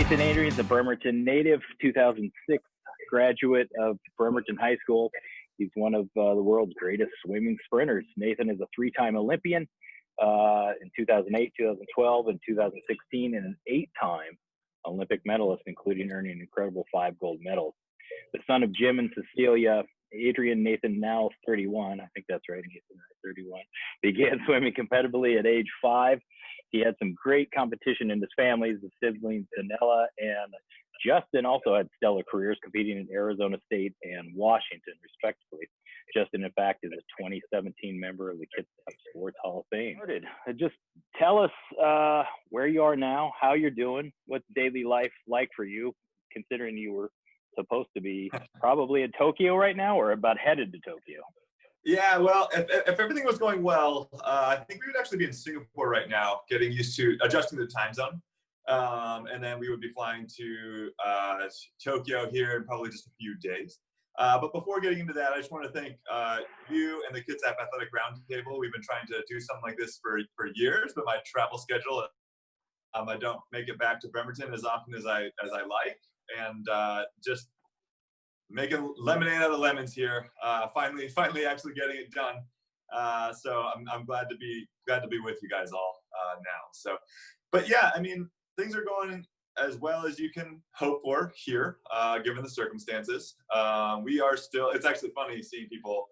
Nathan Adrian is a Bremerton native, 2006 graduate of Bremerton High School. He's one of the world's greatest swimming sprinters. Nathan is a three-time Olympian in 2008, 2012, and 2016, and an eight-time Olympic medalist, including earning an incredible 5 gold medals. The son of Jim and Cecilia, Adrian Nathan, now 31, I think that's right, Nathan, 31, began swimming competitively at age 5. He had some great competition in his family. His siblings, Danella and Justin, also had stellar careers competing in Arizona State and Washington, respectively. Justin, in fact, is a 2017 member of the Kitsap Sports Hall of Fame. Just tell us where you are now, how you're doing, what's daily life like for you, considering you were supposed to be probably in Tokyo right now or about headed to Tokyo. Yeah, well, if everything was going well, I think we would actually be in Singapore right now, getting used to adjusting to the time zone. And then we would be flying to Tokyo here in probably just a few days. But before getting into that, I just want to thank you and the Kitsap Athletic Roundtable. We've been trying to do something like this for years, but my travel schedule, I don't make it back to Bremerton as often as I like. And just making lemonade out of lemons here. Finally actually getting it done. So I'm glad to be with you guys all now. So, but yeah, I mean, things are going as well as you can hope for here, given the circumstances. We are still. It's actually funny seeing people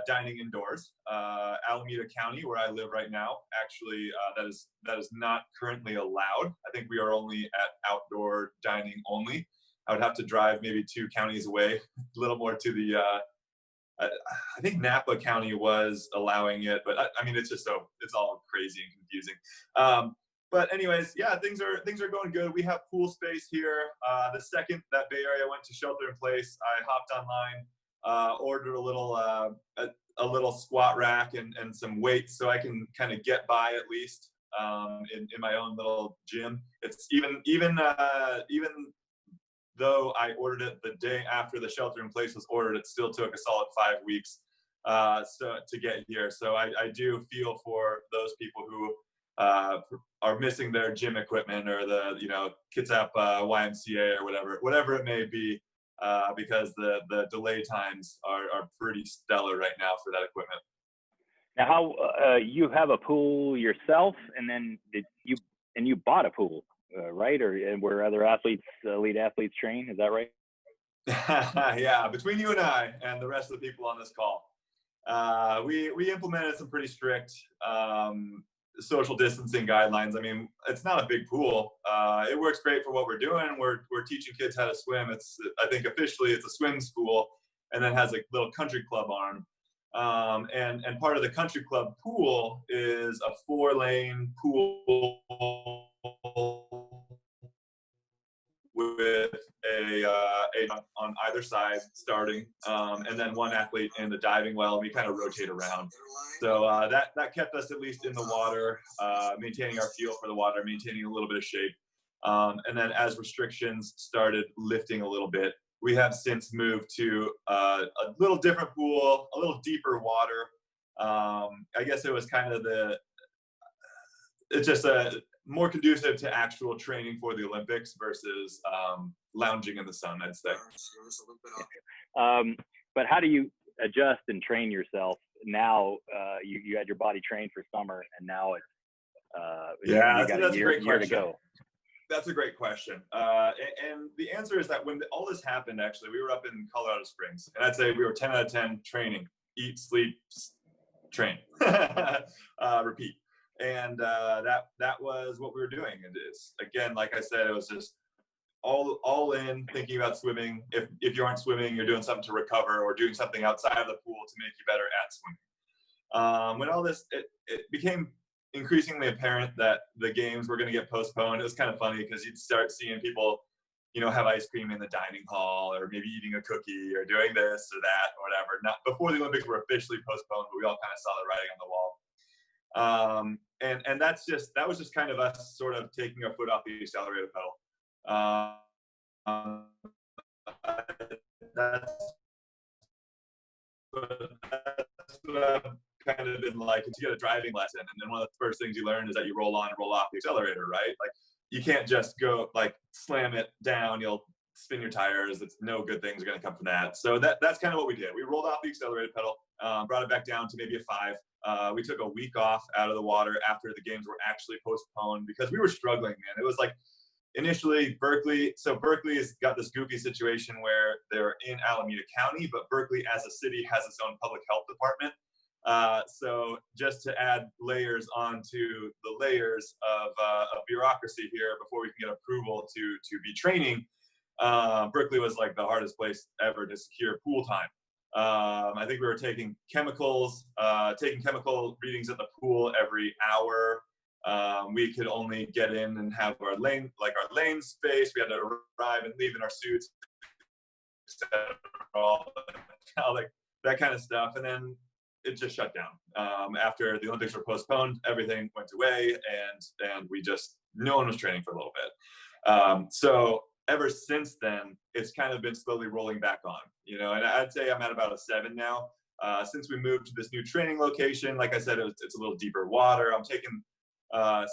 dining indoors. Alameda County, where I live right now, actually that is not currently allowed. I think we are only at outdoor dining only. I would have to drive maybe 2 counties away, a little more to the, I think Napa County was allowing it, but I mean, it's all crazy and confusing. But anyways, yeah, things are going good. We have pool space here. The second that Bay Area went to shelter in place, I hopped online, ordered a little squat rack and some weights so I can kind of get by at least in my own little gym. It's even though I ordered it the day after the shelter in place was ordered, it still took a solid 5 weeks to get here. So I do feel for those people who are missing their gym equipment or the Kitsap YMCA or whatever it may be, because the delay times are pretty stellar right now for that equipment. Now, how you have a pool yourself, and then you bought a pool. Right? And where other elite athletes train, is that right? Yeah, between you and I and the rest of the people on this call, we implemented some pretty strict social distancing guidelines. I mean, it's not a big pool. It works great for what we're doing. We're teaching kids how to swim. I think officially it's a swim school, and then has a little country club arm. And part of the country club pool is a 4-lane pool with a on either side starting, and then one athlete in the diving well, and we kind of rotate around. So that kept us at least in the water, maintaining our feel for the water, maintaining a little bit of shape. And then as restrictions started lifting a little bit, we have since moved to a little different pool, a little deeper water. I guess it was kind of it's just a more conducive to actual training for the Olympics versus lounging in the sun, I'd say. But how do you adjust and train yourself now? You had your body trained for summer, and now it's you got a year to go. That's a great question. And the answer is that when all this happened, actually, we were up in Colorado Springs, and I'd say we were 10 out of 10 training, eat, sleep, train, repeat. And that was what we were doing. And it's, again, like I said, it was just all in, thinking about swimming. If you aren't swimming, you're doing something to recover or doing something outside of the pool to make you better at swimming. When all this, it became increasingly apparent that the games were going to get postponed. It was kind of funny because you'd start seeing people, have ice cream in the dining hall, or maybe eating a cookie, or doing this or that or whatever. Not before the Olympics were officially postponed, but we all kind of saw the writing on the wall. And that was just kind of us sort of taking our foot off the accelerator pedal. That's what I've kind of been like. To get a driving lesson, and then one of the first things you learn is that you roll on and roll off the accelerator, right? Like, you can't just go like slam it down. You'll spin your tires. It's no good things are going to come from that. So that's kind of what we did. We rolled off the accelerated pedal, brought it back down to maybe a 5. We took a week off out of the water after the games were actually postponed because we were struggling, man. It was like initially Berkeley. So Berkeley has got this goofy situation where they're in Alameda County, but Berkeley as a city has its own public health department. So just to add layers onto the layers of bureaucracy here before we can get approval to be training, Berkeley was like the hardest place ever to secure pool time. I think we were taking chemical readings at the pool every hour. We could only get in and have our lane space. We had to arrive and leave in our suits, all like that kind of stuff. And then it just shut down. After the Olympics were postponed, everything went away, and no one was training for a little bit. So ever since then, it's kind of been slowly rolling back on, and I'd say I'm at about a 7 now. Since we moved to this new training location, like I said, it's a little deeper water. I'm taking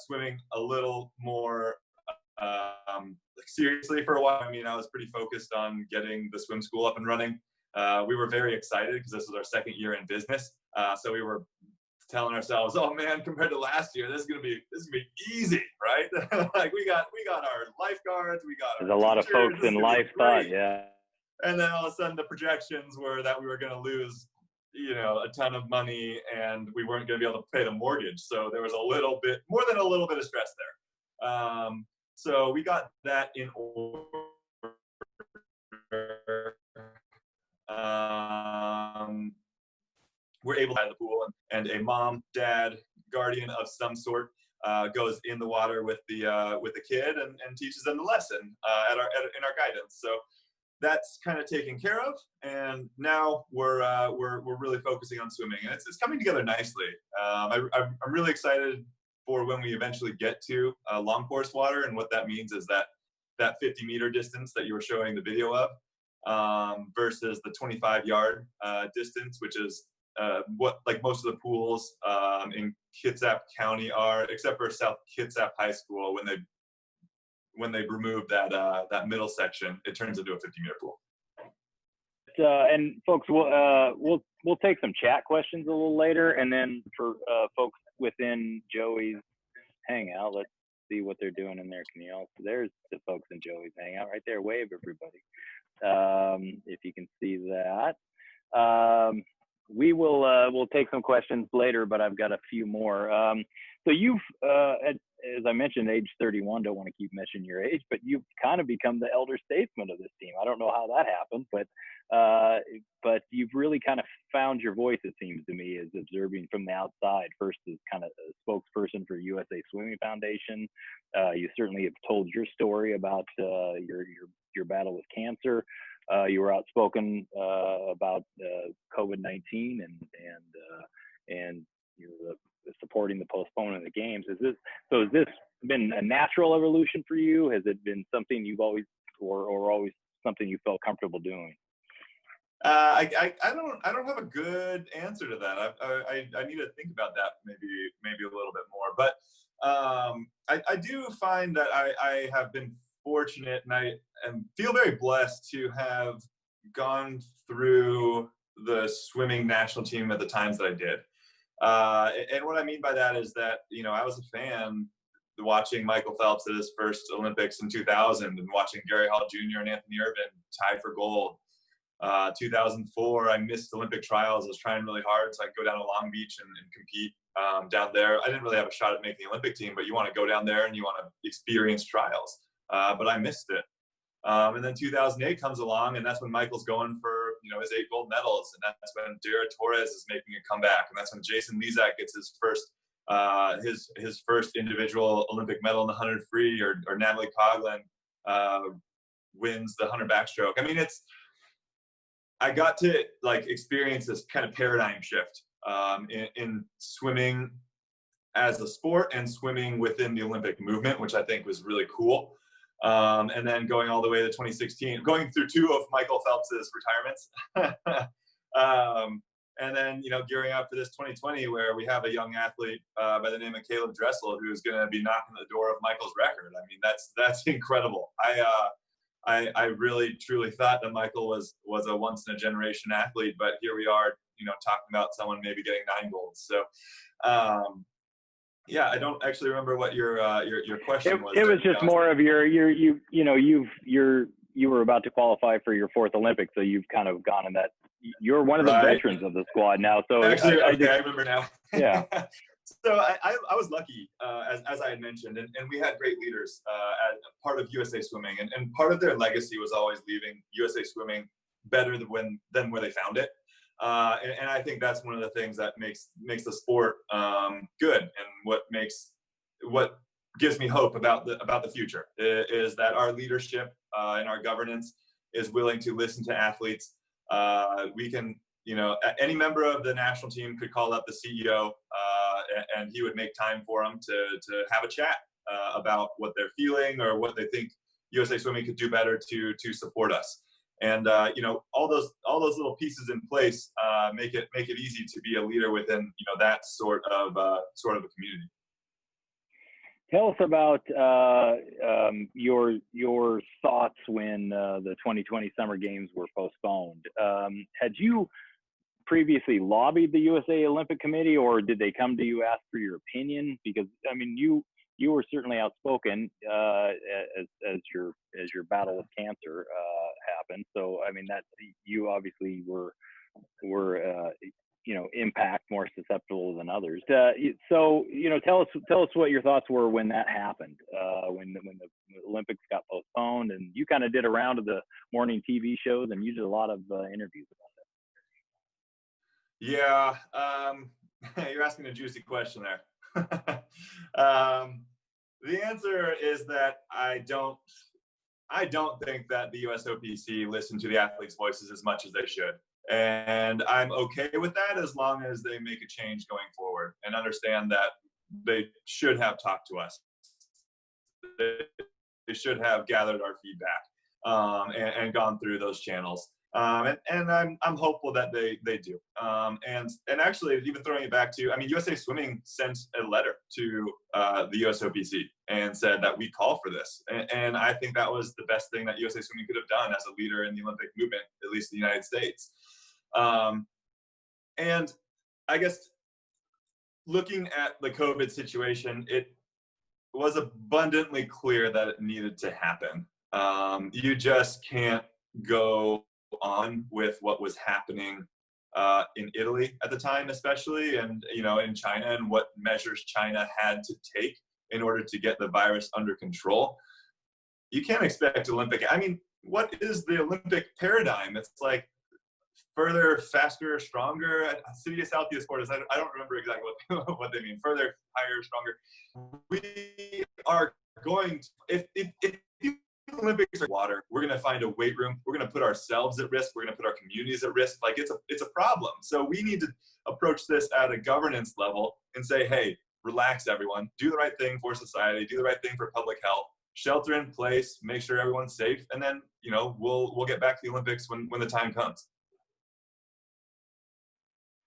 swimming a little more seriously for a while. I mean, I was pretty focused on getting the swim school up and running. We were very excited because this was our 2nd year in business. So we were telling ourselves, oh man, compared to last year, this is gonna be easy, right? Like we got our lifeguards, there's a lot of folks in life thought, yeah. And then all of a sudden the projections were that we were gonna lose, a ton of money, and we weren't gonna be able to pay the mortgage. So there was a little bit more than a little bit of stress there. So we got that in order. We're able to have the pool, and a mom, dad, guardian of some sort goes in the water with the kid and teaches them the lesson in our guidance. So that's kind of taken care of, and now we're really focusing on swimming, and it's coming together nicely. I'm really excited for when we eventually get to long course water, and what that means is that 50-meter distance that you were showing the video of versus the 25-yard distance, which is what like most of the pools in Kitsap County are, except for South Kitsap High School. When they remove that middle section, it turns into a 50-meter pool. And folks, we'll take some chat questions a little later, and then for folks within Joey's Hangout, let's see what they're doing in there. There's the folks in Joey's Hangout right there. Wave, everybody, if you can see that. We'll take some questions later, but I've got a few more. So you've, as I mentioned, age 31, don't want to keep mentioning your age, but you've kind of become the elder statesman of this team. I don't know how that happened, but you've really kind of found your voice, it seems to me, as observing from the outside, first as kind of a spokesperson for USA Swimming Foundation. You certainly have told your story about your battle with cancer. You were outspoken about COVID-19 and you're supporting the postponement of the games. Has this been a natural evolution for you? Has it been something you've always or always something you felt comfortable doing? I don't have a good answer to that. I need to think about that maybe a little bit more. But I do find that I have been fortunate, and I feel very blessed to have gone through the swimming national team at the times that I did. And what I mean by that is that, I was a fan watching Michael Phelps at his first Olympics in 2000 and watching Gary Hall Jr. and Anthony Irvin tie for gold. 2004, I missed Olympic trials. I was trying really hard, so I could go down to Long Beach and compete down there. I didn't really have a shot at making the Olympic team, but you want to go down there and you want to experience trials. But I missed it. And then 2008 comes along, and that's when Michael's going for his 8 gold medals, and that's when Dara Torres is making a comeback, and that's when Jason Lezak gets his first individual Olympic medal in the 100 free, or Natalie Coughlin wins the 100 backstroke. I mean, I got to experience this kind of paradigm shift in swimming as a sport and swimming within the Olympic movement, which I think was really cool. And then going all the way to 2016, going through 2 of Michael Phelps's retirements. And then, gearing up for this 2020, where we have a young athlete by the name of Caleb Dressel, who's going to be knocking the door of Michael's record. I mean, that's incredible. I really truly thought that Michael was a once in a generation athlete, but here we are, talking about someone maybe getting 9 golds. So, yeah, I don't actually remember what your question was. It was just more of you were about to qualify for your 4th Olympics, so you've kind of gone in that. You're one of the veterans of the squad now. So actually, I remember now. Yeah. So I was lucky, as I had mentioned, and we had great leaders as part of USA Swimming, and part of their legacy was always leaving USA Swimming better than where they found it. And I think that's one of the things that makes the sport good, and what gives me hope about the future is that our leadership and our governance is willing to listen to athletes. We can, any member of the national team could call up the CEO and he would make time for them to have a chat about what they're feeling or what they think USA Swimming could do better to support us. And all those little pieces in place make it easy to be a leader within that sort of a community. Tell us about your thoughts when the 2020 Summer Games were postponed. Had you previously lobbied the USA Olympic Committee, or did they come to you ask for your opinion? Because I mean, you were certainly outspoken as your battle with cancer happened. So I mean, that you obviously were impact more susceptible than others. So tell us what your thoughts were when that happened, when the Olympics got postponed, and you kind of did a round of the morning TV shows, and you did a lot of interviews about that. Yeah, you're asking a juicy question there. The answer is that I don't think that the USOPC listened to the athletes' voices as much as they should. And I'm okay with that as long as they make a change going forward and understand that they should have talked to us. They should have gathered our feedback and gone through those channels. And I'm hopeful that they do. And actually, even throwing it back to, USA Swimming sent a letter to the USOPC and said that we call for this. And I think that was the best thing that USA Swimming could have done as a leader in the Olympic movement, at least in the United States. And I guess looking at the COVID situation, it was abundantly clear that it needed to happen. You just can't go on with what was happening in Italy at the time, especially, and in China, and what measures China had to take in order to get the virus under control. You can't expect what is the Olympic paradigm? It's like further, faster, stronger. Insidious, healthiest sport. I don't remember exactly what they mean. Further, higher, stronger. We are going to, if the Olympics are water, we're going to find a weight room. We're going to put ourselves at risk. We're going to put our communities at risk. Like it's a problem. So we need to approach this at a governance level and say, hey, relax, everyone. Do the right thing for society. Do the right thing for public health. Shelter in place. Make sure everyone's safe, and then we'll get back to the Olympics when the time comes.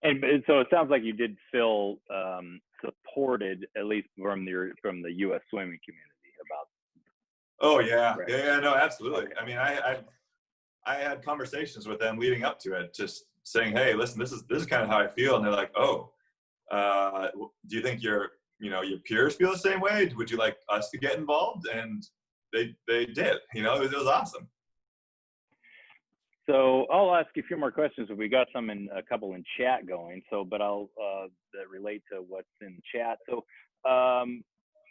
And so it sounds like you did feel supported, at least from the U.S. swimming community about. Oh yeah, right. yeah, no, absolutely. I had conversations with them leading up to it, just saying, hey, listen, this is kind of how I feel, and they're like, oh, do you think your peers feel the same way? Would you like us to get involved? And they did. It was awesome. So I'll ask you a few more questions. We got a couple in chat going. But I'll that relate to what's in the chat. So,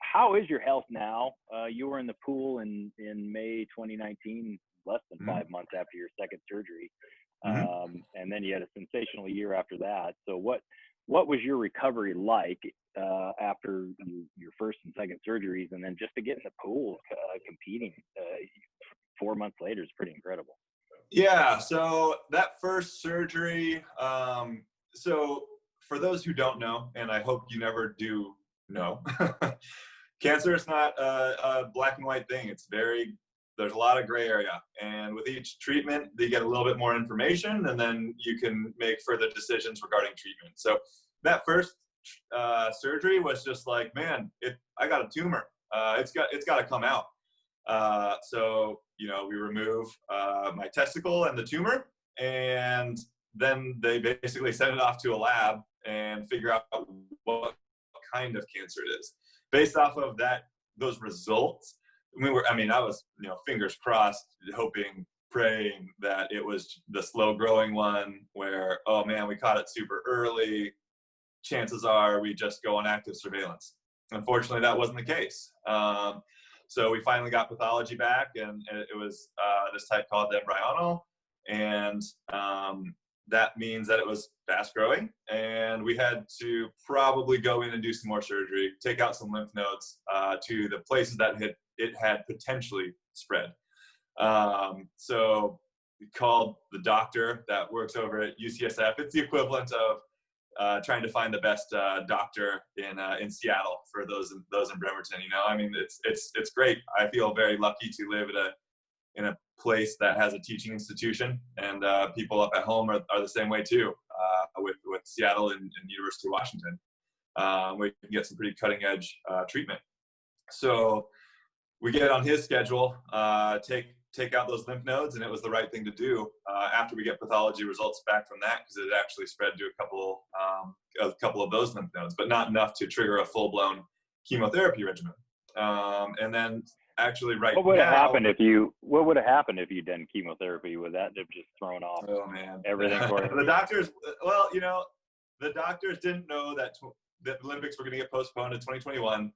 how is your health now? You were in the pool in May 2019, less than 5 months after your second surgery, and then you had a sensational year after that. So what was your recovery like after your first and second surgeries, and then just to get in the pool competing 4 months later is pretty incredible. Yeah, so that first surgery, so for those who don't know, and I hope you never do know, cancer is not a black and white thing. It's very there's a lot of gray area. And with each treatment, they get a little bit more information, and then you can make further decisions regarding treatment. So that first surgery was just like, man, I got a tumor. It's got to come out. So, we remove my testicle and the tumor, and then they basically send it off to a lab and figure out what kind of cancer it is. Based off of those results, I was, fingers crossed, hoping, praying that it was the slow growing one where, oh man, we caught it super early. Chances are we just go on active surveillance. Unfortunately, that wasn't the case. So we finally got pathology back, and it was this type called embryonal, and that means that it was fast growing, and we had to probably go in and do some more surgery, take out some lymph nodes to the places that it had potentially spread. So we called the doctor that works over at UCSF. It's the equivalent of trying to find the best doctor in Seattle for those in Bremerton. It's great. I feel very lucky to live in a place that has a teaching institution, and people up at home are the same way too. With Seattle and University of Washington, we can get some pretty cutting edge treatment. So we get on his schedule, take out those lymph nodes, and it was the right thing to do after we get pathology results back from that, because it actually spread to a couple of those lymph nodes, but not enough to trigger a full-blown chemotherapy regimen. And then actually what would have happened if you done chemotherapy? Would that have just thrown off everything for you? The doctors didn't know that the Olympics were going to get postponed to 2021.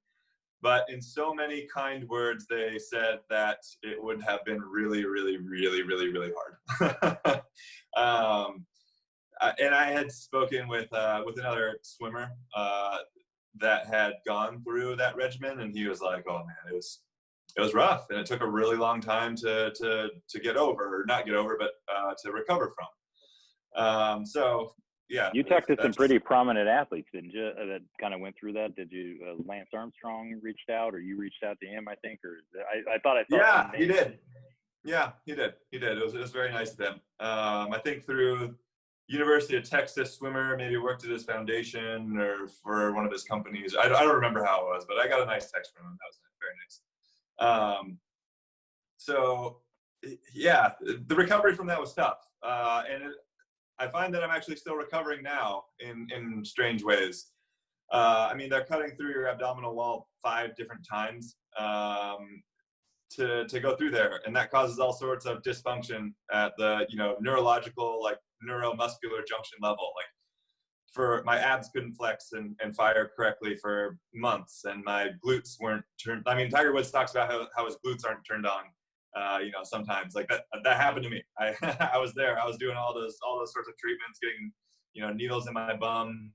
But in so many kind words, they said that it would have been really, really, really, really, really hard. And I had spoken with another swimmer that had gone through that regimen, and he was like, "Oh man, it was rough, and it took a really long time to get over, or not get over, but to recover from." So. Yeah, you talked to some pretty prominent athletes, didn't you? That kind of went through that. Did you? Lance Armstrong reached out, or you reached out to him? I think, or I thought I saw. Yeah, he did. Yeah, he did. It was very nice of him. I think through University of Texas swimmer, maybe worked at his foundation or for one of his companies. I don't remember how it was, but I got a nice text from him. That was very nice. So yeah, the recovery from that was tough, and I find that I'm actually still recovering now in strange ways. They're cutting through your abdominal wall 5 different times to go through there, and that causes all sorts of dysfunction at the neurological, like neuromuscular junction level. Like, for my abs couldn't flex and fire correctly for months, and my glutes weren't turned. Tiger Woods talks about how his glutes aren't turned on. Sometimes like that happened to me. I was there. I was doing all those sorts of treatments, getting, needles in my bum,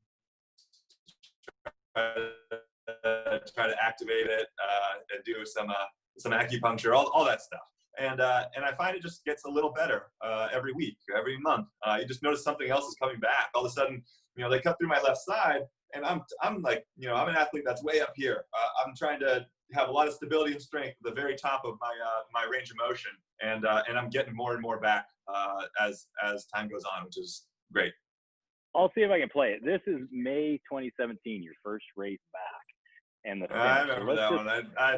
try to activate it, and do some acupuncture, all that stuff. And I find it just gets a little better every week, every month. You just notice something else is coming back. All of a sudden, they cut through my left side, and I'm like, I'm an athlete that's way up here. I'm trying to have a lot of stability and strength at the very top of my range of motion, and I'm getting more and more back as time goes on, which is great. I'll see if I can play it. This is May 2017, your first race back, and the finish. I remember that one.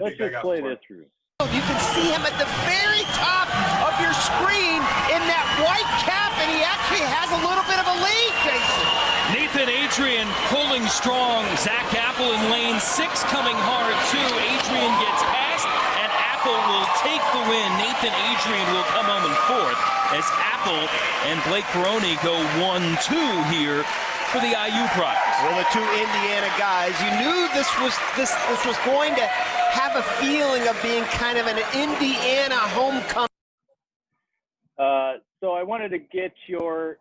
Let's just play this through. You can see him at the very top of your screen in that white cap, and he actually has a little bit of a lead, Jason. Nathan Adrian pulling strong. Zach Apple in lane 6 coming hard too. Adrian gets past, and Apple will take the win. Nathan Adrian will come home in 4th as Apple and Blake Peroni go 1-2 here for the IU prize. Well, the 2 Indiana guys, you knew this was going to have a feeling of being kind of an Indiana homecoming. So I wanted to get your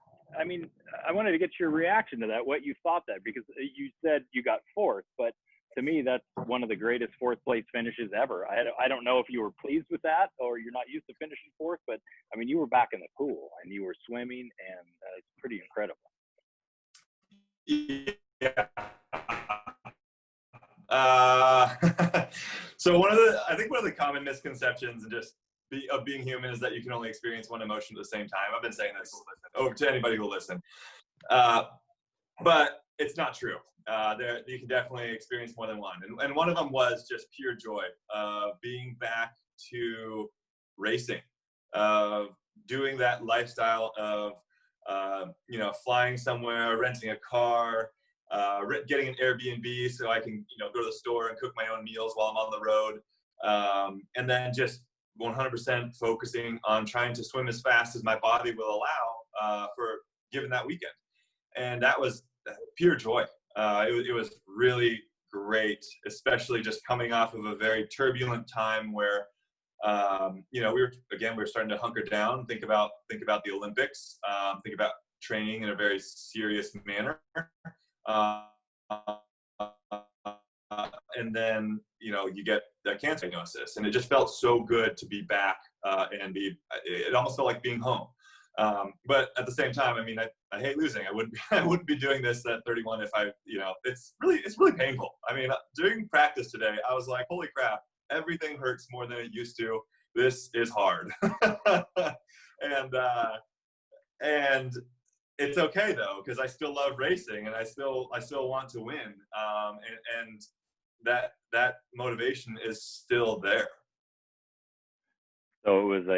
reaction to that, what you thought that, because you said you got 4th, but to me, that's one of the greatest 4th place finishes ever. I don't know if you were pleased with that or you're not used to finishing 4th, but you were back in the pool and you were swimming, and it's pretty incredible. Yeah. So I think one of the common misconceptions, and just of being human is that you can only experience one emotion at the same time. I've been saying this to anybody who will listen. But it's not true. You can definitely experience more than one. And one of them was just pure joy of being back to racing, of doing that lifestyle of, flying somewhere, renting a car, getting an Airbnb so I can, go to the store and cook my own meals while I'm on the road. And then just 100% focusing on trying to swim as fast as my body will allow for given that weekend. And that was pure joy. It was really great, especially just coming off of a very turbulent time where, we were starting to hunker down, think about the Olympics, think about training in a very serious manner. And then, you get that cancer diagnosis, and it just felt so good to be back it almost felt like being home. But at the same time, I mean, I hate losing. I wouldn't be doing this at 31 if it's really painful. I mean, during practice today, I was like, holy crap, everything hurts more than it used to. This is hard. And it's okay though, because I still love racing and I still want to win. And that motivation is still there. So it was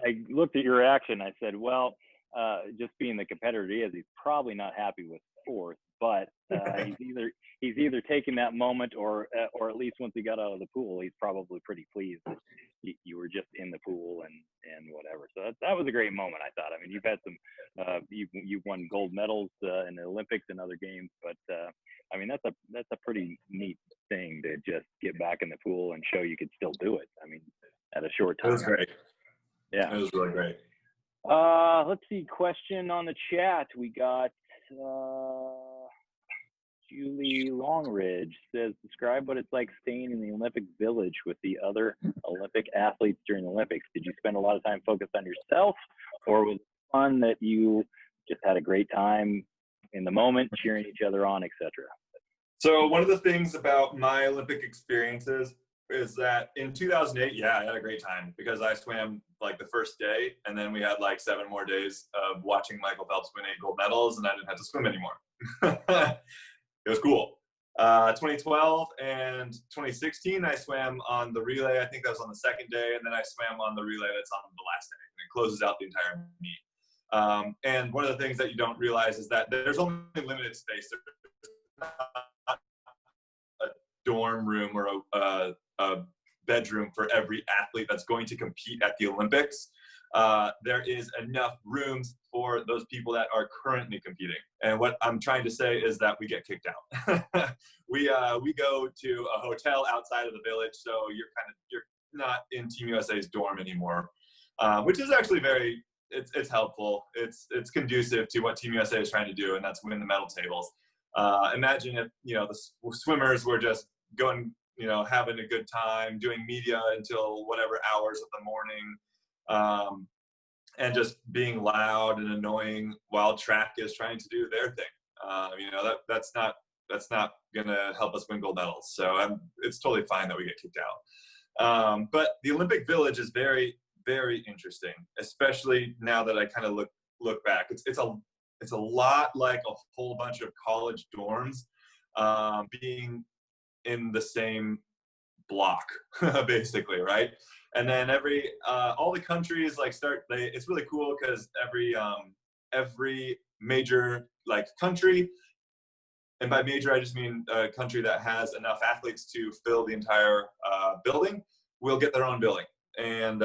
I looked at your reaction. I said, well, just being the competitor he is, he's probably not happy with fourth, but he's either taking that moment or at least once he got out of the pool, he's probably pretty pleased that you were just in the pool and whatever. So that was a great moment, I thought. I mean, you've had some, you've won gold medals in the Olympics and other games, but I mean, that's a pretty neat thing to just get back in the pool and show you could still do it. I mean, at a short time. It was great. Yeah. It was really great. Let's see, question on the chat. We got Julie Longridge says, describe what it's like staying in the Olympic Village with the other Olympic athletes during the Olympics. Did you spend a lot of time focused on yourself, or was it fun that you just had a great time in the moment, cheering each other on, etc.? So one of the things about my Olympic experiences is that in 2008, I had a great time because I swam like the first day, and then we had like 7 more days of watching Michael Phelps win 8 gold medals, and I didn't have to swim anymore. It was cool. 2012 and 2016, I swam on the relay. I think that was on the second day, and then I swam on the relay that's on the last day, and it closes out the entire meet. And one of the things that you don't realize is that there's only limited space. There's not a dorm room or a bedroom for every athlete that's going to compete at the Olympics. There is enough rooms for those people that are currently competing. And what I'm trying to say is that we get kicked out. We go to a hotel outside of the village, so you're not in Team USA's dorm anymore, which is actually it's helpful. It's conducive to what Team USA is trying to do, and that's win the medal tables. Imagine if the swimmers were just going, having a good time, doing media until whatever hours of the morning, and just being loud and annoying while track is trying to do their thing. That's not gonna help us win gold medals. So it's totally fine that we get kicked out. But the Olympic Village is very, very interesting, especially now that I kind of look back. It's a lot like a whole bunch of college dorms being in the same block, basically, right? And then all the countries it's really cool because every major country, and by major I just mean a country that has enough athletes to fill the entire building, will get their own building. And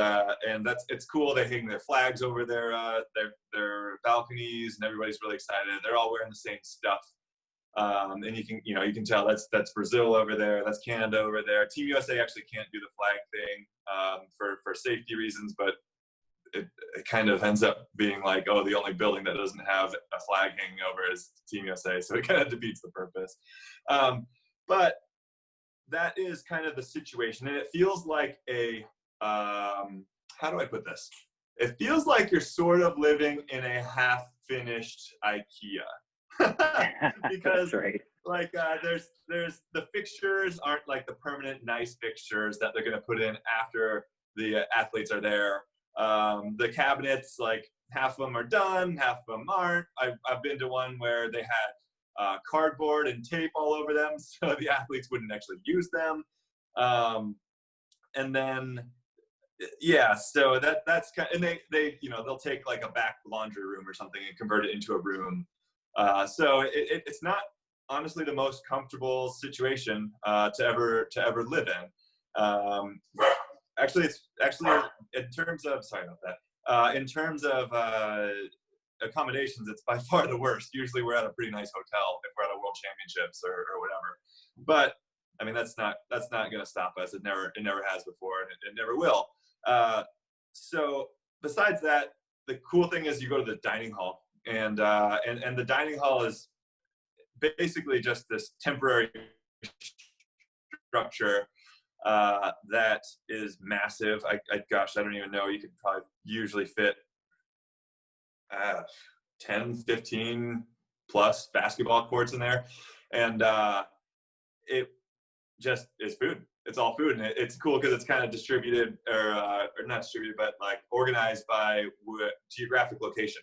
it's cool. They hang their flags over their balconies, and everybody's really excited. They're all wearing the same stuff. And you can tell that's Brazil over there, that's Canada over there. Team USA actually can't do the flag thing for safety reasons, but it kind of ends up being like, oh, the only building that doesn't have a flag hanging over is Team USA, so it kind of defeats the purpose. But that is kind of the situation, and it feels like how do I put this? It feels like you're sort of living in a half-finished IKEA. Because right. There's the fixtures aren't like the permanent nice fixtures that they're going to put in after the athletes are there. The cabinets, like half of them are done, half of them aren't. I've been to one where they had cardboard and tape all over them, so the athletes wouldn't actually use them. And then, yeah, so that's kind of, and they they'll take like a back laundry room or something and convert it into a room. So it's not honestly the most comfortable situation to ever live in. Actually, in terms of, sorry about that. In terms of accommodations, it's by far the worst. Usually we're at a pretty nice hotel if we're at a world championships or whatever. But I mean, that's not going to stop us. It never has before, and it never will. So besides that, the cool thing is you go to the dining hall, and the dining hall is basically just this temporary structure that is massive. Gosh, I don't even know. You could probably usually fit 10, 15 plus basketball courts in there. And it just is food. It's all food. And it's cool because it's kind of distributed or not distributed, but like organized by geographic location.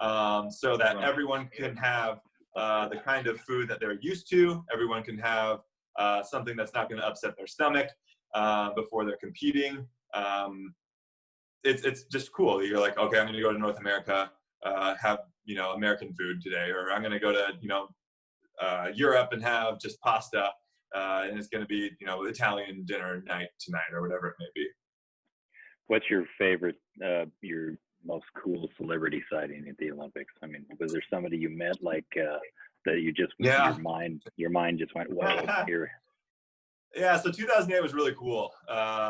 So that everyone can have the kind of food that they're used to. Everyone can have something that's not going to upset their stomach before they're competing. It's just cool. You're like, okay, I'm going to go to North America, have American food today, or I'm going to go to Europe and have just pasta, and it's going to be Italian dinner night tonight or whatever it may be. What's your favorite, your most cool celebrity sighting at the Olympics? I mean, was there somebody you met like that you just your mind just went, wow, here? Yeah, so 2008 was really cool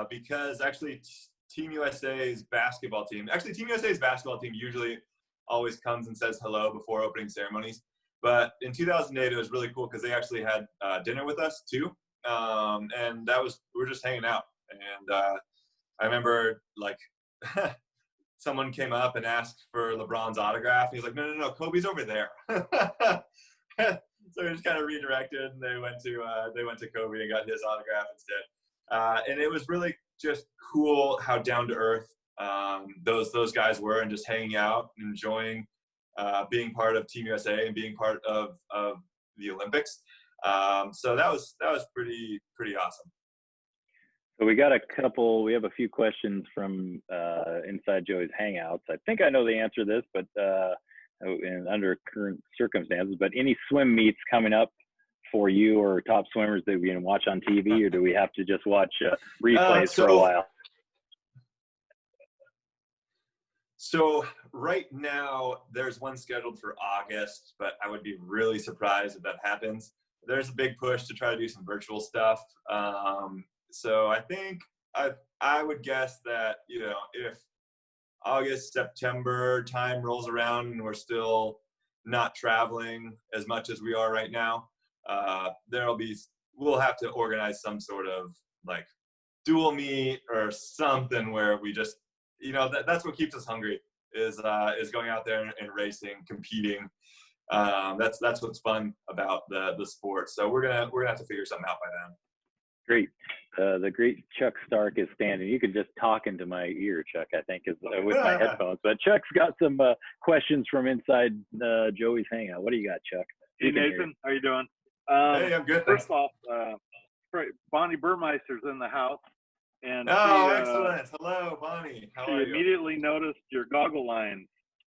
because actually Team USA's basketball team usually always comes and says hello before opening ceremonies. But in 2008, it was really cool because they actually had dinner with us too. And we were just hanging out. And I remember like someone came up and asked for LeBron's autograph. He was like, no, Kobe's over there. So we just kind of redirected, and they went to Kobe and got his autograph instead. And it was really just cool how down to earth those guys were, and just hanging out, enjoying being part of Team USA and being part of the Olympics. So that was pretty awesome. So we have a few questions from inside Joey's Hangouts. I think I know the answer to this, but under current circumstances, but any swim meets coming up for you or top swimmers that we can watch on TV, or do we have to just watch replays for a while? So right now there's one scheduled for August, but I would be really surprised if that happens. There's a big push to try to do some virtual stuff. So I think I would guess that, if August, September time rolls around and we're still not traveling as much as we are right now, we'll have to organize some sort of like dual meet or something where we just, that's what keeps us hungry is going out there and racing, competing. That's what's fun about the sport. So we're gonna have to figure something out by then. Great. The great Chuck Stark is standing. You could just talk into my ear, Chuck, I think, with my headphones. But Chuck's got some questions from inside Joey's Hangout. What do you got, Chuck? Hey, Nathan. How you doing? Hey, I'm good. First off, Bonnie Burmeister's in the house. And excellent. Hello, Bonnie. How are you? She immediately noticed your goggle lines.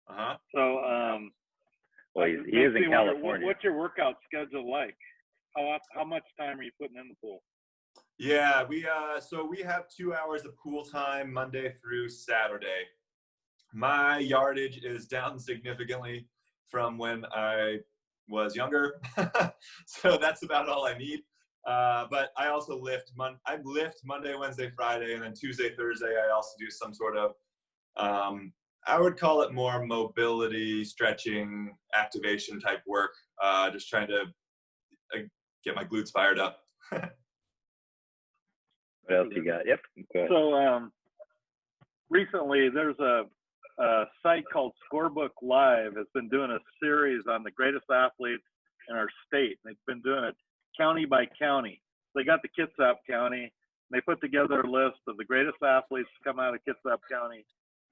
Uh-huh. So, well, he is in California. What's your workout schedule like? How much time are you putting in the pool? Yeah, we have 2 hours of pool time Monday through Saturday. My yardage is down significantly from when I was younger, so that's about all I need. But I also lift. I lift Monday, Wednesday, Friday, and then Tuesday, Thursday. I also do some sort of, I would call it more mobility, stretching, activation type work. Just trying to get my glutes fired up. What else you got? Yep. So recently there's a site called Scorebook Live has been doing a series on the greatest athletes in our state. They've been doing it county by county. They got the Kitsap County, They put together a list of the greatest athletes to come out of Kitsap County,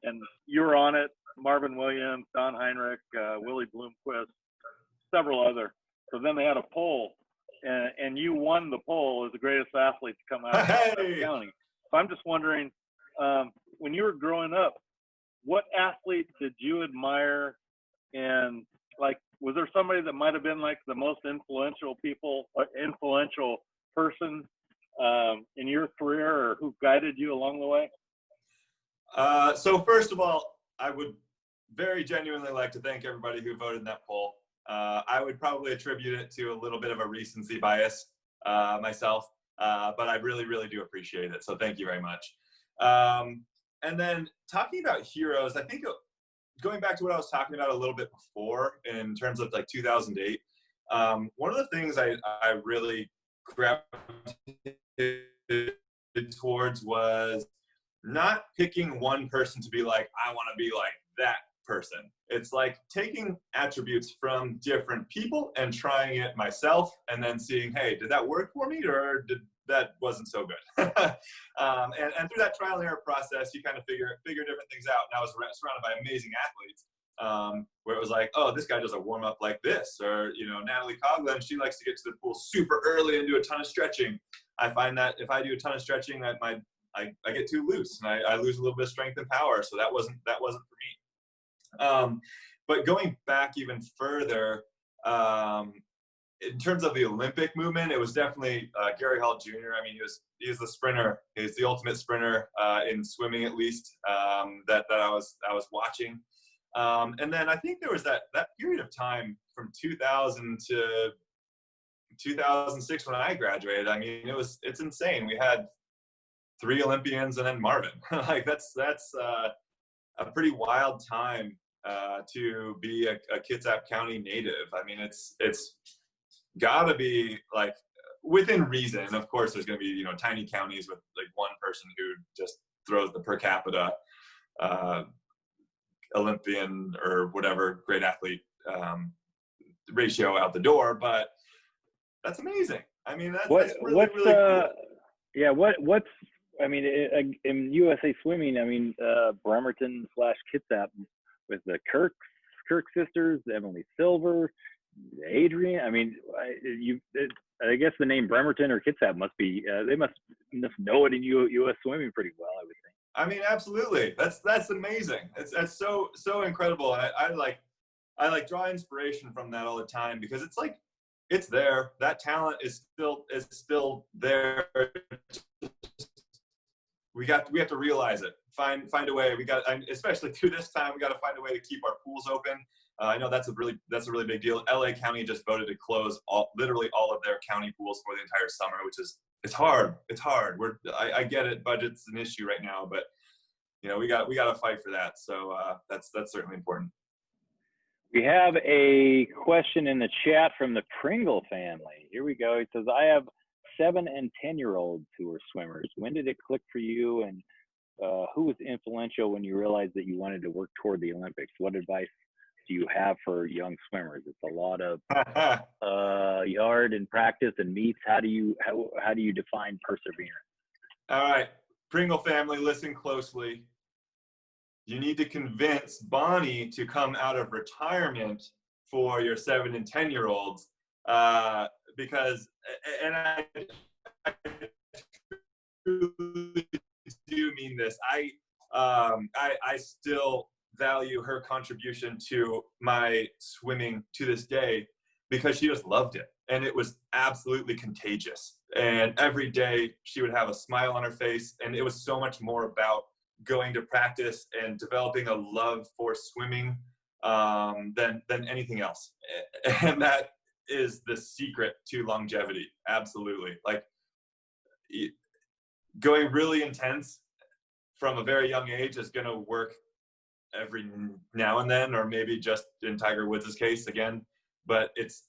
and you were on it. Marvin Williams, Don Heinrich, Willie Bloomquist, several other. So then they had a poll, and you won the poll as the greatest athlete to come out of Kitsap County. So I'm just wondering, when you were growing up, what athlete did you admire? And like, was there somebody that might have been like the most influential person in your career, or who guided you along the way? So first of all, I would very genuinely like to thank everybody who voted in that poll. I would probably attribute it to a little bit of a recency bias myself, but I really, really do appreciate it. So thank you very much. And then talking about heroes, I think going back to what I was talking about a little bit before in terms of like 2008, one of the things I really gravitated towards was not picking one person to be like, I want to be like that person. It's like taking attributes from different people and trying it myself, and then seeing, hey, did that work for me, or that wasn't so good? and through that trial and error process, you kind of figure different things out. And I was surrounded by amazing athletes, where it was like, oh, this guy does a warm up like this, or Natalie Coughlin, she likes to get to the pool super early and do a ton of stretching. I find that if I do a ton of stretching, I get too loose, and I lose a little bit of strength and power. So that wasn't for me. But going back even further, in terms of the Olympic movement, it was definitely Gary Hall Jr. I mean, he was the sprinter. He's the ultimate sprinter in swimming, at least, that I was watching. And then I think there was that period of time from 2000 to 2006 when I graduated. I mean, it's insane. We had 3 Olympians and then Marvin. Like that's a pretty wild time to be a Kitsap County native. I mean, it's gotta be like within reason. Of course, there's gonna be tiny counties with like one person who just throws the per capita Olympian or whatever great athlete ratio out the door, but that's amazing. I mean, that's really cool. Yeah, what's I mean, in USA Swimming, I mean, Bremerton / Kitsap with the Kirk sisters, Emily Silver, Adrian. I mean, I guess the name Bremerton or Kitsap must be, they must know it in US Swimming pretty well, I would think. I mean, absolutely. That's amazing. That's so incredible. And I like draw inspiration from that all the time, because it's like, it's there. That talent is still there. We have to realize it. Find a way. Especially through this time, we got to find a way to keep our pools open. I know that's a really big deal. LA County just voted to close literally all of their county pools for the entire summer, which is it's hard. It's hard. I get it. Budget's an issue right now, but we got to fight for that. So that's certainly important. We have a question in the chat from the Pringle family. Here we go. It says, I have 7 and 10-year-olds who are swimmers. When did it click for you, and who was influential when you realized that you wanted to work toward the Olympics? What advice do you have for young swimmers? It's a lot of yard and practice and meets. How do you define perseverance? All right, Pringle family, listen closely. You need to convince Bonnie to come out of retirement for your 7 and 10-year-olds, because, and I truly do mean this. I still value her contribution to my swimming to this day, because she just loved it, and it was absolutely contagious. And every day she would have a smile on her face, and it was so much more about going to practice and developing a love for swimming than anything else. And that is the secret to longevity. Absolutely. Like going really intense from a very young age is going to work every now and then, or maybe just in Tiger Woods' case again, but it's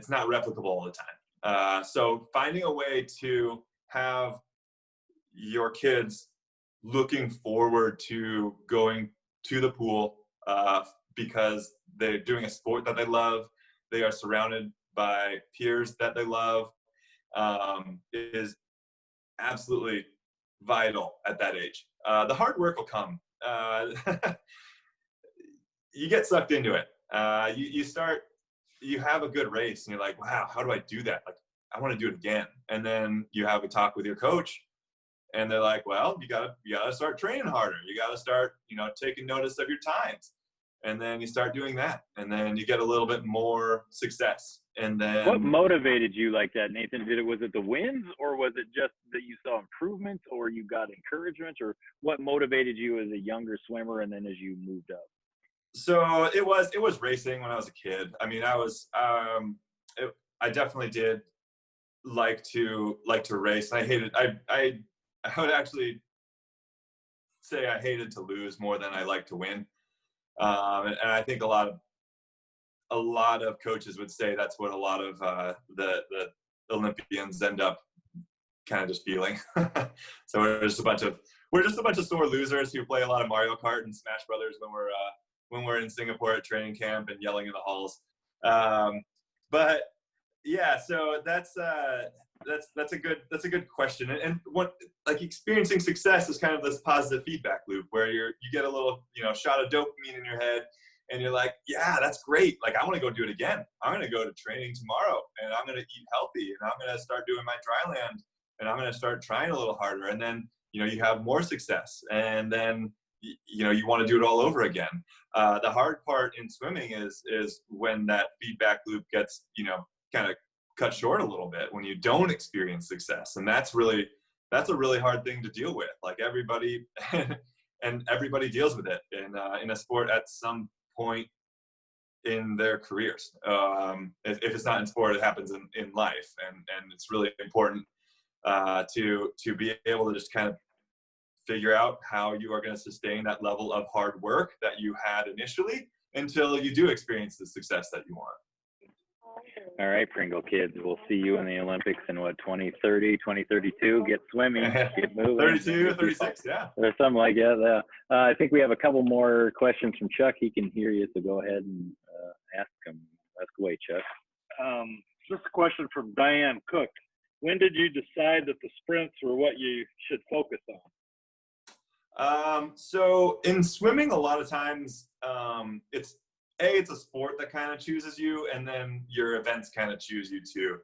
not replicable all the time. So finding a way to have your kids looking forward to going to the pool because they're doing a sport that they love, they are surrounded by peers that they love, is absolutely vital at that age. The hard work will come. You get sucked into it. You have a good race and you're like, wow, how do I do that? Like, I want to do it again. And then you have a talk with your coach and they're like, well, you gotta start training harder. You gotta start, taking notice of your times. And then you start doing that. And then you get a little bit more success. And then what motivated you like that, Nathan? Was it the wins, or was it just that you saw improvements, or you got encouragement, or what motivated you as a younger swimmer and then as you moved up? So it was racing when I was a kid. I mean, I definitely did like to race. I hated, I would actually say I hated to lose more than I liked to win. And I think a lot of coaches would say that's what a lot of the Olympians end up kind of just feeling. So we're just a bunch of sore losers who play a lot of Mario Kart and Smash Brothers when we're in Singapore at training camp and yelling in the halls. But yeah, so that's a good question. And what, like, experiencing success is kind of this positive feedback loop where you get a little, shot of dopamine in your head and you're like, yeah, that's great. Like, I want to go do it again. I'm going to go to training tomorrow and I'm going to eat healthy and I'm going to start doing my dry land and I'm going to start trying a little harder. And then, you have more success and then, you want to do it all over again. The hard part in swimming is when that feedback loop gets, kind of cut short a little bit when you don't experience success. And that's a really hard thing to deal with. Like, everybody and everybody deals with it in a sport at some point in their careers. If it's not in sport, it happens in life. And it's really important to be able to just kind of figure out how you are going to sustain that level of hard work that you had initially until you do experience the success that you want. All right, Pringle kids, we'll see you in the Olympics in 2030, 2032. Get swimming, get moving. 32, 36, yeah. Or something like that. I think we have a couple more questions from Chuck. He can hear you, so go ahead and ask him. Ask away, Chuck. Just a question from Diane Cook. When did you decide that the sprints were what you should focus on? So in swimming, a lot of times it's a sport that kind of chooses you, and then your events kind of choose you too.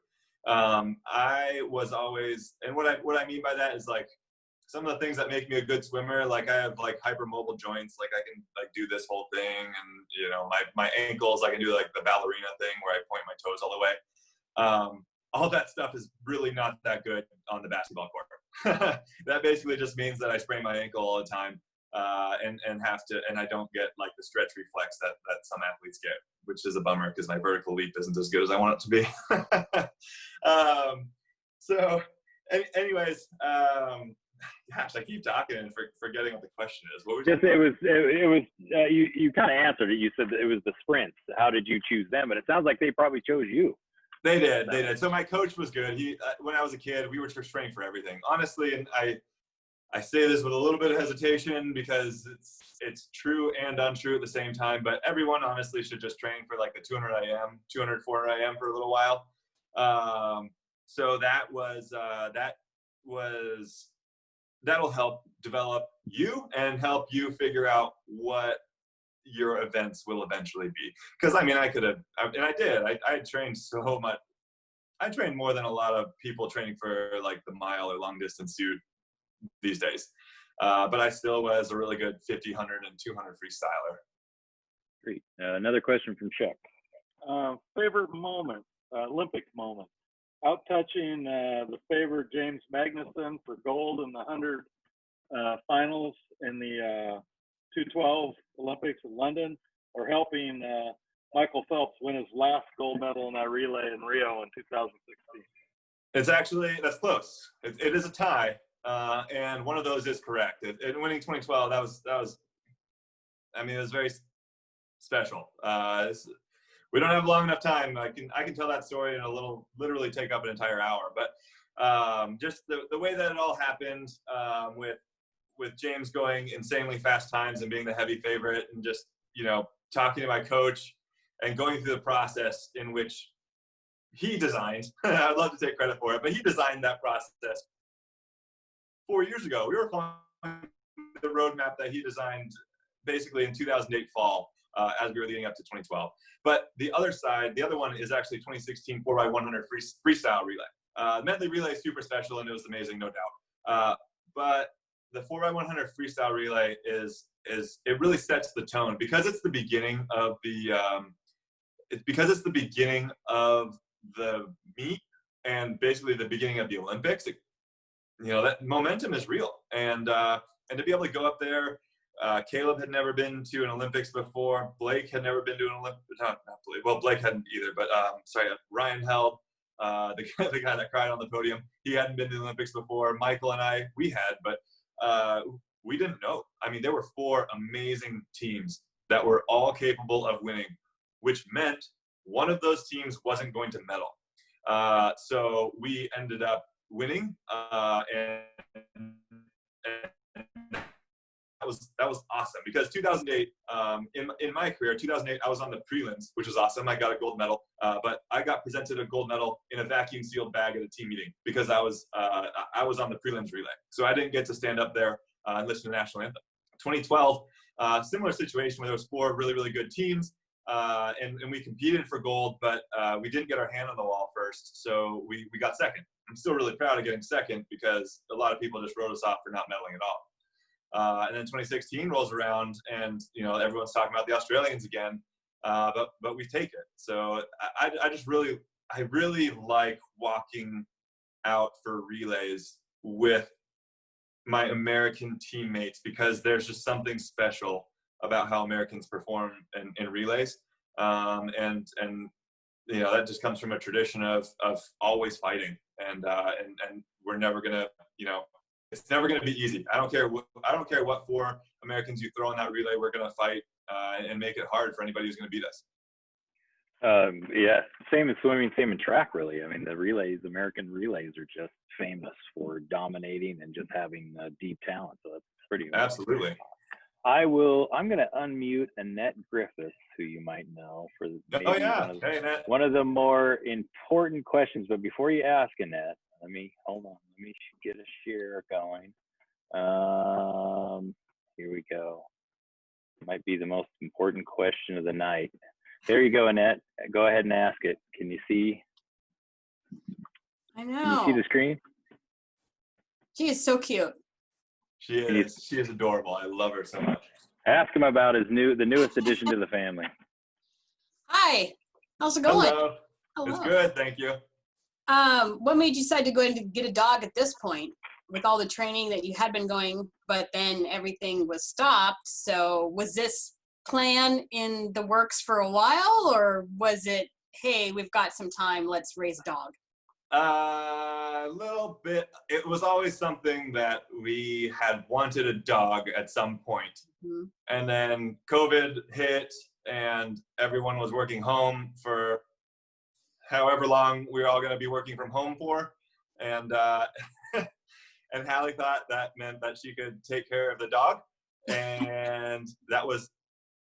I was always, and what I mean by that is, like, some of the things that make me a good swimmer, like, I have like hypermobile joints, like I can like do this whole thing, and my ankles, I can do like the ballerina thing where I point my toes all the way. All that stuff is really not that good on the basketball court. That basically just means that I sprain my ankle all the time, and I don't get like the stretch reflex that some athletes get, which is a bummer because my vertical leap isn't as good as I want it to be. So anyways, gosh, I keep talking and forgetting what the question is. What was just, it was you kind of answered it. You said that it was the sprints. How did you choose them? But it sounds like they probably chose you. They did. So my coach was good. He, when I was a kid, we were just trained for everything, honestly. And I say this with a little bit of hesitation because it's true and untrue at the same time. But everyone honestly should just train for like the 200 IM, 200, 400 IM for a little while. So that'll help develop you and help you figure out what your events will eventually be. Because I mean, I could have, and I did. I trained so much. I trained more than a lot of people training for like the mile or long distance do these days. But I still was a really good 50, 100, and 200 freestyler. Great. Another question from Chuck. Favorite moment, Olympic moment. Out touching the favorite James Magnuson for gold in the 100 finals in the 212 Olympics in London, or helping Michael Phelps win his last gold medal in that relay in Rio in 2016. It's actually, that's close. It is a tie, and one of those is correct. In winning 2012, that was. I mean, it was very special. We don't have long enough time. I can tell that story and it'll literally take up an entire hour. But just the way that it all happened, with James going insanely fast times and being the heavy favorite, and just, talking to my coach and going through the process in which he designed. I'd love to take credit for it, but he designed that process 4 years ago. We were following the roadmap that he designed basically in 2008 fall as we were leading up to 2012. But the other one is actually 2016 4x100 freestyle relay. Medley relay is super special and it was amazing, no doubt. But the 4x100 freestyle relay it really sets the tone because it's the beginning of the meet and basically the beginning of the Olympics. That momentum is real, and to be able to go up there. Caleb had never been to an Olympics before. Blake had never been to an Olympics. Not Blake. Well, Blake hadn't either. But Ryan Held, the guy that cried on the podium, he hadn't been to the Olympics before. Michael and I, we had, but we didn't know. I mean, there were 4 amazing teams that were all capable of winning, which meant one of those teams wasn't going to medal. So we ended up winning, and that was awesome because 2008, in my career, 2008, I was on the prelims, which was awesome. I got a gold medal, but I got presented a gold medal in a vacuum sealed bag at a team meeting because I was on the prelims relay. So I didn't get to stand up there and listen to the national anthem. 2012, similar situation where there was 4 really, really good teams, and we competed for gold, but we didn't get our hand on the wall first, so we got second. I'm still really proud of getting second because a lot of people just wrote us off for not medaling at all. And then 2016 rolls around, and everyone's talking about the Australians again, but we take it. So I really like walking out for relays with my American teammates because there's just something special about how Americans perform in relays, and that just comes from a tradition of always fighting, and we're never gonna it's never going to be easy. I don't care what 4 Americans you throw in that relay. We're going to fight and make it hard for anybody who's going to beat us. Yeah, same in swimming, same in track, really. I mean, American relays are just famous for dominating and just having deep talent. So that's pretty amazing. Absolutely. I'm going to unmute Annette Griffiths, who you might know, for one of the more important questions. But before you ask, Annette, let me get a share going. Here we go. Might be the most important question of the night. There you go, Annette. Go ahead and ask it. Can you see? I know. Can you see the screen? She is so cute. She is adorable. I love her so much. Ask him about the newest addition to the family. Hi. How's it going? Hello. It's good, thank you. What made you decide to go in to get a dog at this point with all the training that you had been going, but then everything was stopped? So was this plan in the works for a while, or was it, hey, we've got some time, let's raise a dog? A little bit. It was always something that we had wanted a dog at some point. Mm-hmm. And then COVID hit and everyone was working home for however long we were all going to be working from home for. And and Hallie thought that meant that she could take care of the dog. And that was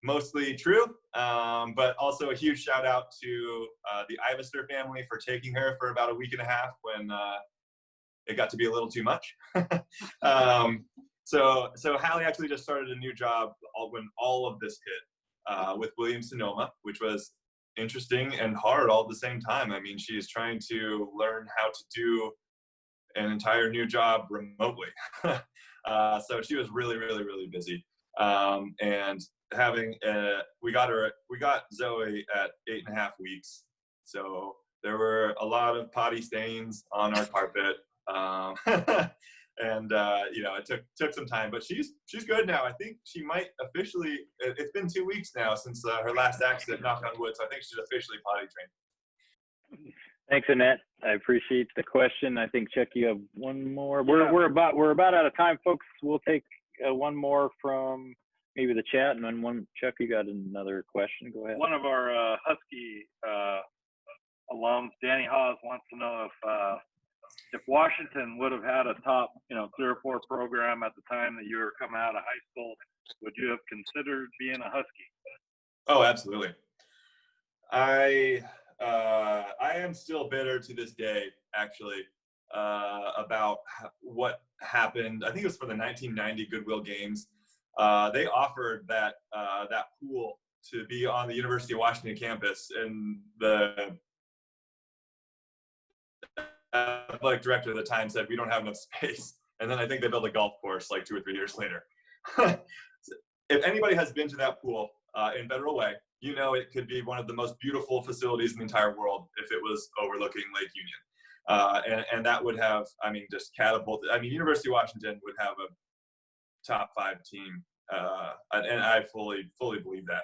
mostly true, but also a huge shout out to the Ivester family for taking her for about a week and a half when it got to be a little too much. So Hallie actually just started a new job when all of this hit with Williams-Sonoma, which was interesting and hard all at the same time. I mean, she's trying to learn how to do an entire new job remotely. So she was really, really, really busy. And having we got Zoe at 8.5 weeks, so there were a lot of potty stains on our carpet, and it took some time, but she's good now. I think she might officially, it's been 2 weeks now since her last accident, knock on wood, so I think she's officially potty trained. Thanks, Annette. I appreciate the question. I think, Chuck, you have one more. We're about out of time, folks. We'll take one more from maybe the chat, and then one. Chuck, you got another question? Go ahead. One of our Husky alums, Danny Hawes, wants to know if Washington would have had a top 3 or 4 program at the time that you were coming out of high school, would you have considered being a Husky? Oh, absolutely. I am still bitter to this day, actually. about what happened. I think it was for the 1990 Goodwill Games. They offered that pool to be on the University of Washington campus, and the athletic director at the time said, "We don't have enough space." And then I think they built a golf course like 2 or 3 years later. If anybody has been to that pool in Federal Way, you know it could be one of the most beautiful facilities in the entire world if it was overlooking Lake Union. And that would have, I mean, just catapulted. I mean, University of Washington would have a top 5 team, and I fully believe that.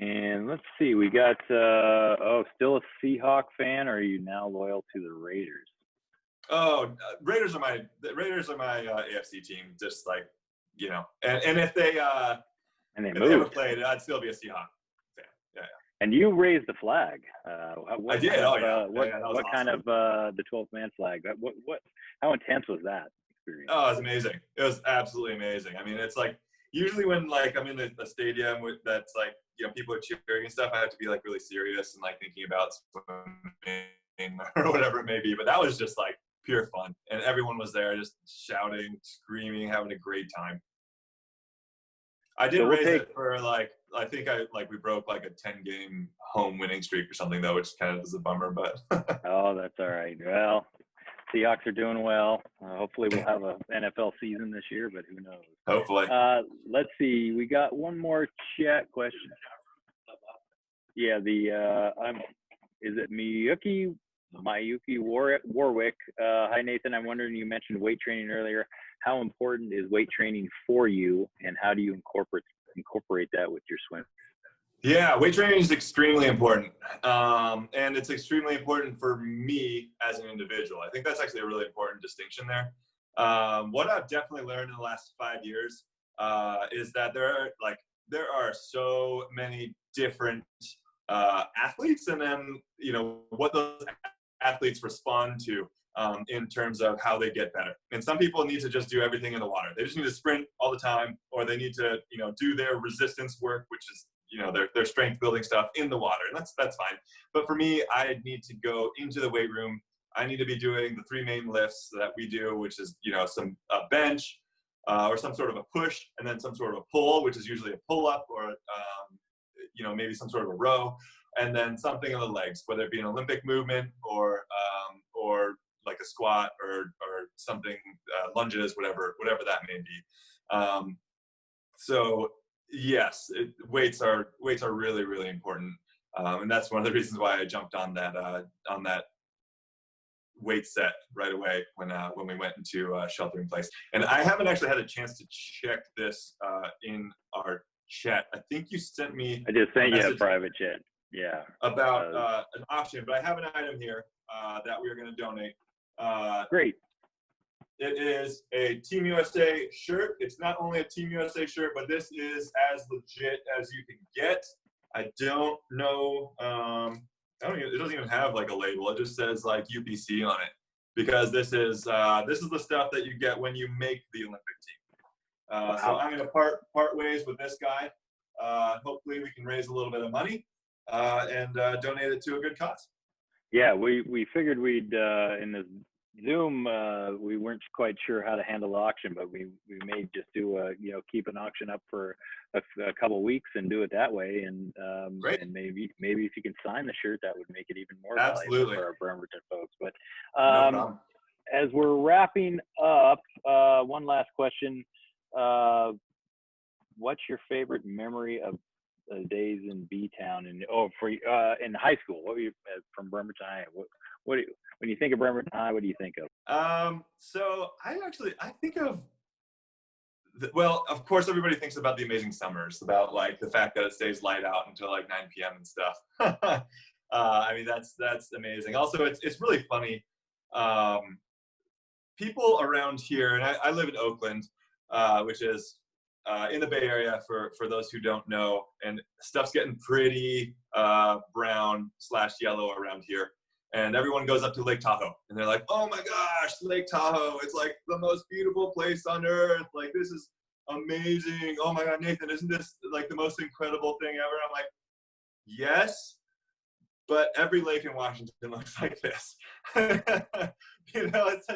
And let's see, we got, still a Seahawk fan, or are you now loyal to the Raiders? Oh, Raiders are my AFC team. Just like, you know, and if they ever played, I'd still be a Seahawk fan. Yeah. And you raised the flag. I did. What kind of the 12th man flag? How intense was that experience? Oh, it was amazing. It was absolutely amazing. I mean, it's like usually when like I'm in the stadium that's like, you know, people are cheering and stuff, I have to be like really serious and like thinking about swimming or whatever it may be. But that was just like pure fun, and everyone was there just shouting, screaming, having a great time. I did raise it for like, I think we broke like a 10-game home winning streak or something though, which kind of is a bummer, but. Oh, that's all right. Well, Seahawks are doing well. Hopefully we'll have an NFL season this year, but who knows? Hopefully. Let's see. We got one more chat question. Yeah, is it Miyuki Warwick? Hi, Nathan. I'm wondering, you mentioned weight training earlier. How important is weight training for you, and how do you incorporate that with your swim? Yeah, weight training is extremely important. And it's extremely important for me as an individual. I think that's actually a really important distinction there. What I've definitely learned in the last 5 years is that there are so many different athletes, and then, you know, what those athletes respond to in terms of how they get better. And some people need to just do everything in the water. They just need to sprint all the time, or they need to, you know, do their resistance work, which is, you know, their strength building stuff in the water. And that's fine. But for me, I need to go into the weight room. I need to be doing the 3 main lifts that we do, which is, you know, a bench or some sort of a push, and then some sort of a pull, which is usually a pull up, or, you know, maybe some sort of a row, and then something in the legs, whether it be an Olympic movement or like a squat or something, lunges, whatever that may be. So yes, weights are really, really important. And that's one of the reasons why I jumped on that weight set right away when we went into shelter in place. And I haven't actually had a chance to check this in our chat. I think you sent me. I just sent you a private chat. Yeah. About an auction, but I have an item here that we are going to donate. Great. It is a Team USA shirt. It's not only a Team USA shirt, but this is as legit as you can get. I don't know. It doesn't even have like a label. It just says like UPC on it, because this is the stuff that you get when you make the Olympic team. Wow. So I'm going to part ways with this guy. Hopefully we can raise a little bit of money and donate it to a good cause. Yeah, we figured we'd in this Zoom, we weren't quite sure how to handle the auction, but we may just do keep an auction up for a couple of weeks and do it that way, and maybe if you can sign the shirt, that would make it even more valuable for our Bremerton folks. But no as we're wrapping up, one last question: what's your favorite memory of the days in B-Town and in high school? What were you from Bremerton High? When you think of Bremerton High, what do you think of? So I think of, well, of course, everybody thinks about the amazing summers, about like the fact that it stays light out until like 9 p.m. and stuff. I mean, that's amazing. Also, it's really funny. People around here, and I live in Oakland, which is in the Bay Area for those who don't know, and stuff's getting pretty brown/yellow around here. And everyone goes up to Lake Tahoe, and they're like, "Oh my gosh, Lake Tahoe! It's like the most beautiful place on earth. Like, this is amazing. Oh my God, Nathan, isn't this like the most incredible thing ever?" I'm like, yes, but every lake in Washington looks like this. You know, it's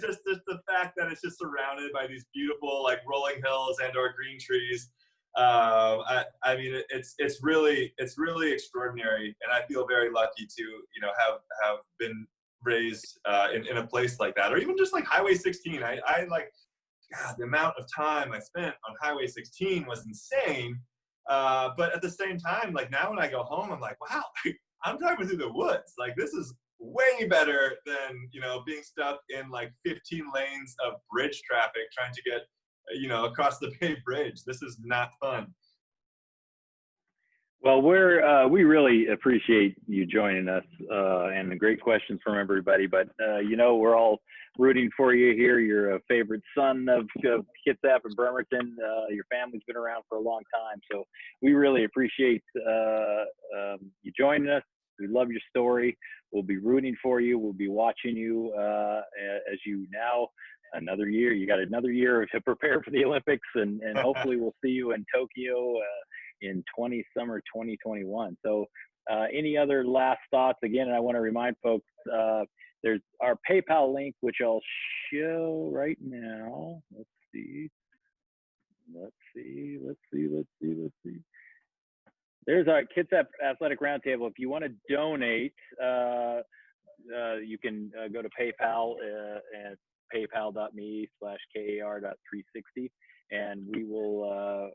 just the fact that it's just surrounded by these beautiful like rolling hills and or green trees. I mean, it's really extraordinary, and I feel very lucky to, you know, have been raised in a place like that, or even just like Highway 16. I like, God, the amount of time I spent on Highway 16 was insane. But at the same time, like now when I go home, I'm like, wow, I'm driving through the woods. Like this is way better than, you know, being stuck in like 15 lanes of bridge traffic trying to get, you know, across the Bay Bridge. This is not fun. Well, we really appreciate you joining us, and the great questions from everybody. But you know, we're all rooting for you here. You're a favorite son of Kitsap and Bremerton. Your family's been around for a long time, so we really appreciate you joining us. We love your story. We'll be rooting for you. We'll be watching you as you now. Another year, you got another year to prepare for the Olympics, and hopefully we'll see you in Tokyo in summer 2021. So any other last thoughts? Again, I want to remind folks, there's our PayPal link, which I'll show right now. Let's see. There's our Kitsap Athletic Roundtable. If you want to donate, you can go to PayPal at paypal.me/kar.360, and we will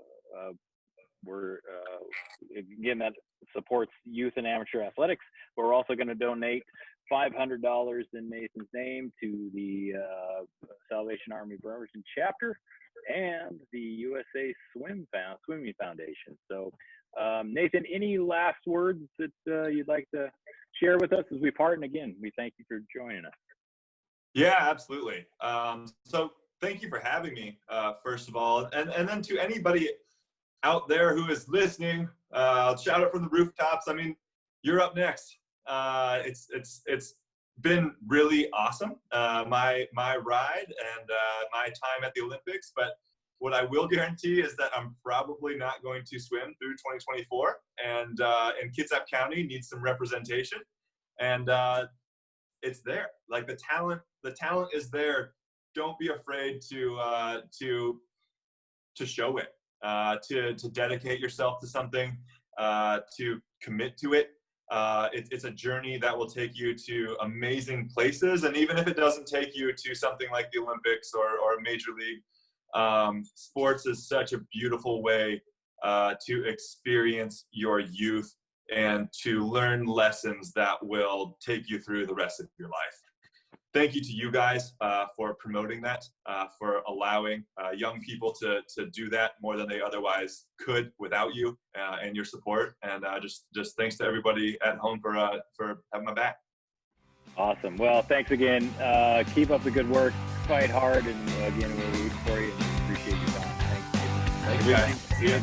again, that supports youth and amateur athletics. But we're also going to donate $500 in Nathan's name to the Salvation Army Bremerton chapter and the USA Swimming Foundation. So Nathan, any last words that you'd like to share with us as we part? And again, we thank you for joining us. Yeah, absolutely. So thank you for having me, first of all. And then to anybody out there who is listening, shout out from the rooftops. I mean, you're up next. It's been really awesome, my ride and my time at the Olympics. But what I will guarantee is that I'm probably not going to swim through 2024. And Kitsap County needs some representation. And it's there. Like the talent is there. Don't be afraid to show it, to dedicate yourself to something, to commit to it. It's a journey that will take you to amazing places. And even if it doesn't take you to something like the Olympics or a major league, sports is such a beautiful way to experience your youth and to learn lessons that will take you through the rest of your life. Thank you to you guys for promoting that, for allowing young people to do that more than they otherwise could without you and your support. And just thanks to everybody at home for having my back. Awesome. Well, thanks again. Keep up the good work. Fight hard. And again, we're rooting for you and appreciate your time. Thanks. Thank you guys. See ya.